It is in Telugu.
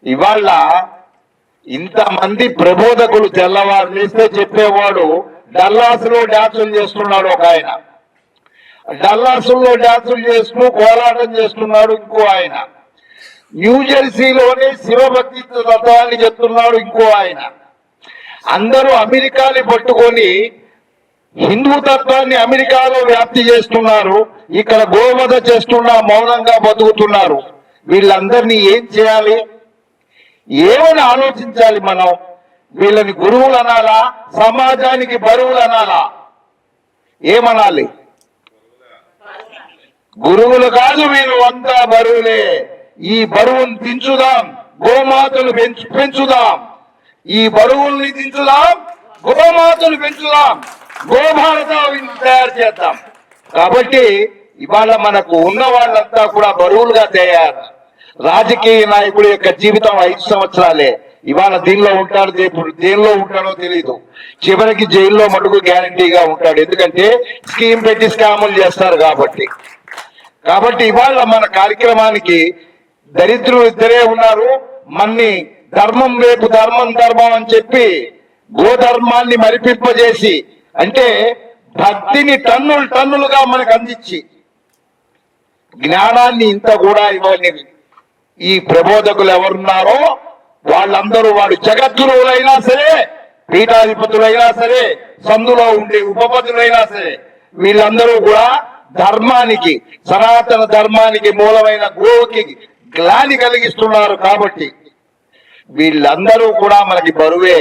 ఇవాళ ఇంతమంది ప్రబోధకులు తెల్లవారు లేస్తే చెప్పేవాడు డల్లాసులో డ్యాన్సులు చేస్తున్నాడు ఒక ఆయన, డల్లాసుల్లో డ్యాన్సులు చేస్తూ కోలాటం చేస్తున్నాడు ఇంకో ఆయన, న్యూజెర్సీలోనే శివభక్తి తత్వాన్ని చెప్తున్నాడు ఇంకో ఆయన. అందరూ అమెరికాని పట్టుకొని హిందూ తత్వాన్ని అమెరికాలో వ్యాప్తి చేస్తున్నారు, ఇక్కడ గోవధ చేస్తున్నా మౌనంగా బతుకుతున్నారు. వీళ్ళందరినీ ఏం చేయాలి, ఏమని ఆలోచించాలి మనం? వీళ్ళని గురువులు అనాలా, సమాజానికి బరువులు అనాలా? ఏమనాలి? గురువులు కాదు, వీళ్ళు అంతా బరువులే. ఈ బరువును దించుదాం, గోమాతను పెంచుదాం. ఈ బరువుల్ని దించుదాం, గోమాతను పెంచుదాం, గోభారతాన్ని తయారు చేద్దాం. కాబట్టి ఇవాళ మనకు ఉన్న వాళ్ళంతా కూడా బరువులుగా తయారు. రాజకీయ నాయకుడి యొక్క జీవితం 5 సంవత్సరాలే. ఇవాళ దీనిలో ఉంటాడు, దేనిలో ఉంటాడో తెలియదు. చివరికి జైల్లో మటుకు గ్యారంటీగా ఉంటాడు, ఎందుకంటే స్కీమ్ పెట్టి స్కాములు చేస్తారు కాబట్టి ఇవాళ మన కార్యక్రమానికి దరిద్రులు ఇద్దరే ఉన్నారు. మన్ని ధర్మం వైపు ధర్మం అని చెప్పి గోధర్మాన్ని మరిపింపజేసి, అంటే భక్తిని టన్నులుగా మనకు అందించి జ్ఞానాన్ని ఇంత కూడా ఇవ్వని ఈ ప్రబోధకులు ఎవరున్నారో వాళ్ళందరూ, వాడు జగద్గురువులైనా సరే, పీఠాధిపతులైనా సరే, సందులో ఉండే ఉపపతులైనా సరే, వీళ్ళందరూ కూడా ధర్మానికి, సనాతన ధర్మానికి మూలమైన గోవుకి గ్లాని కలిగిస్తున్నారు. కాబట్టి వీళ్ళందరూ కూడా మనకి బరువే.